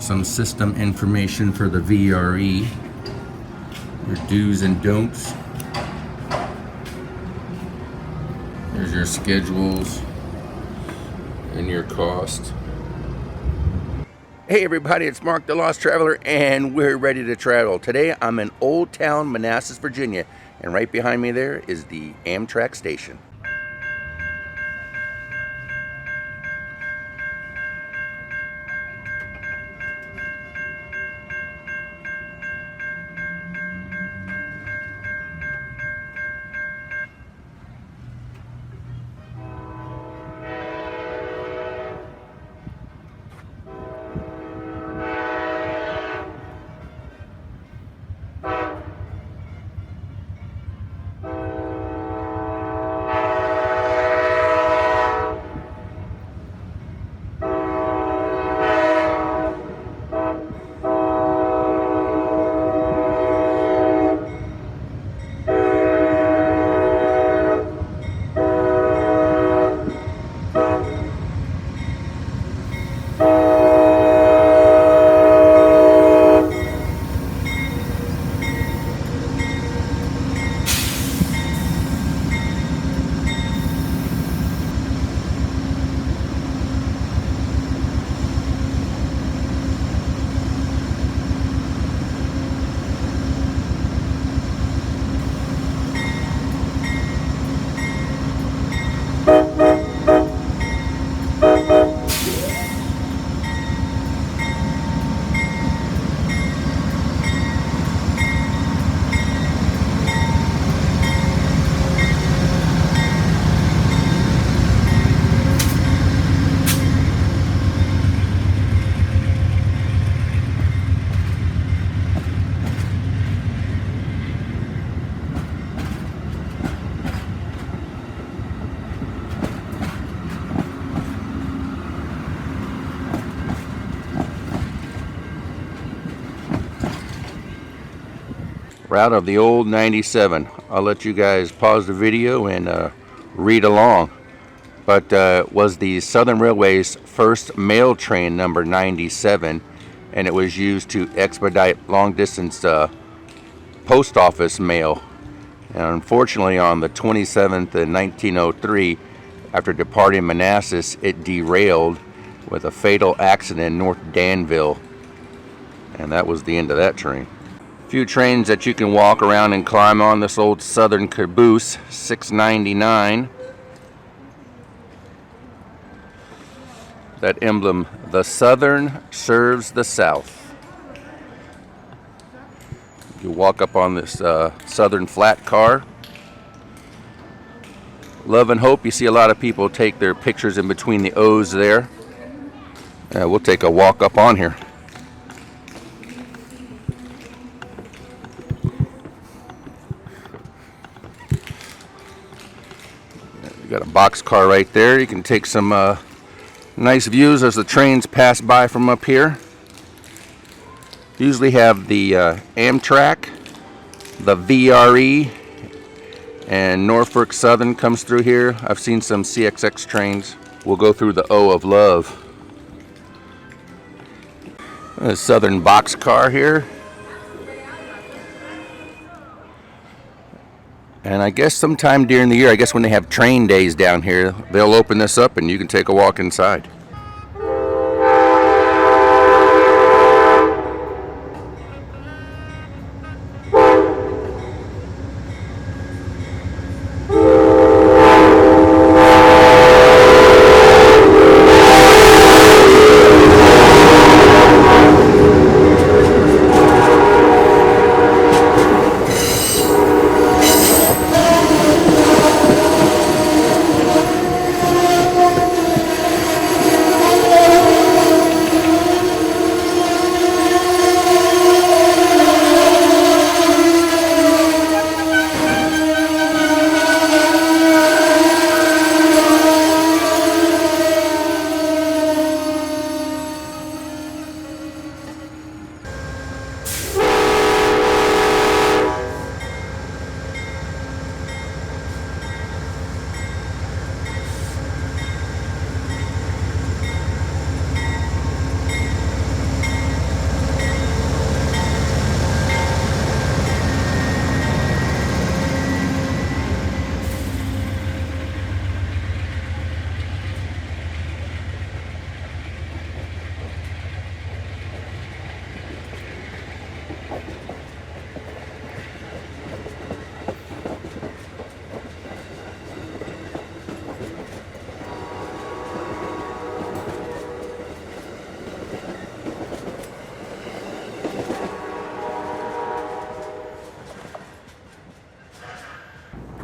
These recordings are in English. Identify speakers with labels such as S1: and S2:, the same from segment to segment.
S1: Some system information for the VRE, your do's and don'ts. There's your schedules and your cost. Hey everybody, it's Mark the Lost Traveler, and we're ready to travel. Today I'm in Old Town Manassas, Virginia, and right behind me there is the Amtrak station. Route of the old 97. I'll let you guys pause the video and read along. But was the Southern Railway's first mail train, number 97, and it was used to expedite long-distance post office mail. And unfortunately, on the 27th in 1903, after departing Manassas, it derailed with a fatal accident in North Danville, and that was the end of that train. Few trains that you can walk around and climb on. This old Southern caboose, $6.99. That emblem, the Southern serves the South. You walk up on this Southern flat car. Love and Hope. You see a lot of people take their pictures in between the O's there. We'll take a walk up on here. You got a box car right there. You can take some nice views as the trains pass by from up here. Usually have the Amtrak, the VRE, and Norfolk Southern comes through here. I've seen some CXX trains. We'll go through the O of Love. A Southern box car here. And I guess sometime during the year, I guess when they have train days down here, they'll open this up and you can take a walk inside.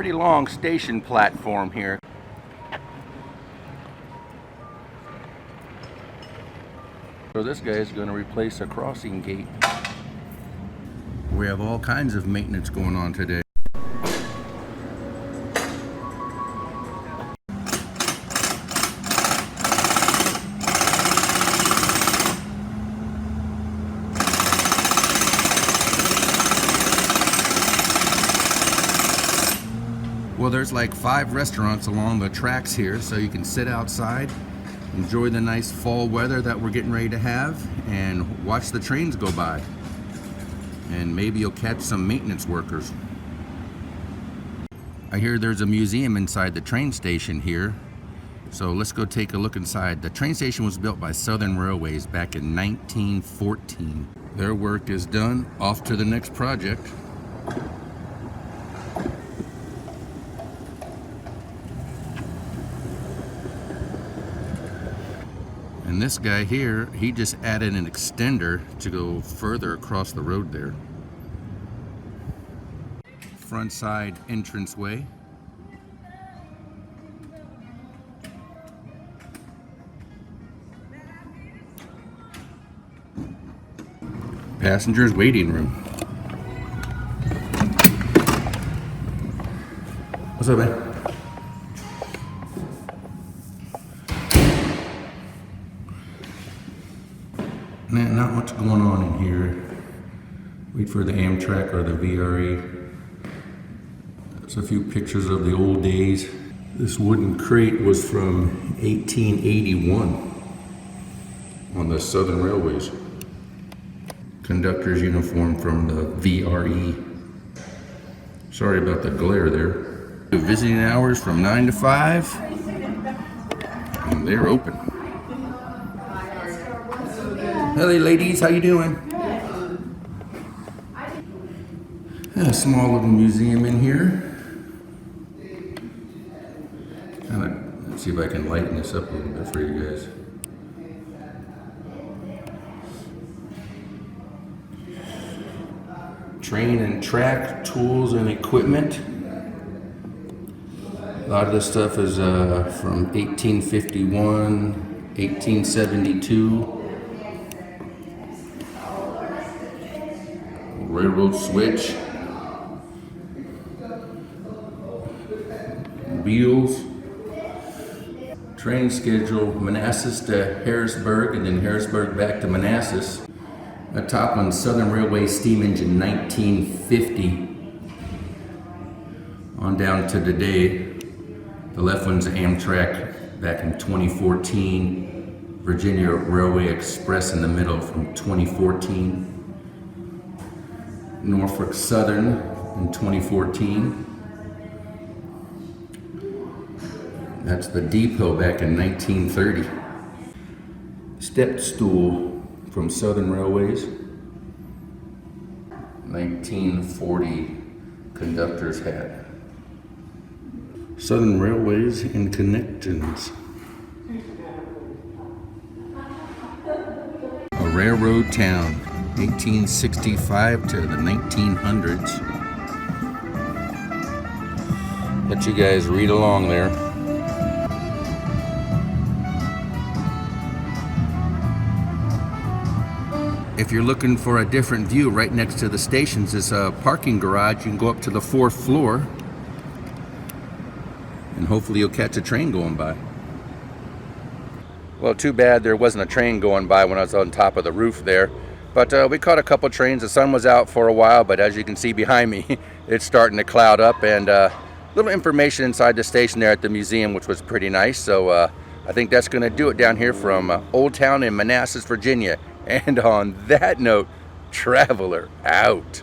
S1: pretty long station platform here. So this guy is going to replace a crossing gate. We have all kinds of maintenance going on today. Well, there's like 5 restaurants along the tracks here, so you can sit outside, enjoy the nice fall weather that we're getting ready to have, and watch the trains go by. And maybe you'll catch some maintenance workers. I hear there's a museum inside the train station here, so let's go take a look inside. The train station was built by Southern Railways back in 1914. Their work is done. Off to the next project. And this guy here, he just added an extender to go further across the road there. Front side entranceway. Passengers waiting room. What's up, man? Not much going on in here. Wait for the Amtrak or the VRE. There's a few pictures of the old days. This wooden crate was from 1881 on the Southern Railways. Conductor's uniform from the VRE. Sorry about the glare there. Visiting hours from 9 to 5. And they're open. Hey ladies, how you doing? A small little museum in here. Let's see if I can lighten this up a little bit for you guys. Train and track tools and equipment. A lot of this stuff is from 1851, 1872. Railroad switch, wheels, train schedule, Manassas to Harrisburg, and then Harrisburg back to Manassas. The top one, Southern Railway steam engine, 1950, on down to today. The left one's Amtrak back in 2014, Virginia Railway Express in the middle from 2014. Norfolk Southern in 2014. That's the depot back in 1930. Step stool from Southern Railways. 1940 conductor's hat. Southern Railways and connections. A railroad town. 1865 to the 1900s. Let you guys read along there. If you're looking for a different view, right next to the stations is a parking garage. You can go up to the 4th floor and hopefully you'll catch a train going by. Well, too bad there wasn't a train going by when I was on top of the roof there. But we caught a couple trains. The sun was out for a while, but as you can see behind me, it's starting to cloud up. And little information inside the station there at the museum, which was pretty nice. So I think that's going to do it down here from Old Town in Manassas, Virginia. And on that note, traveler out.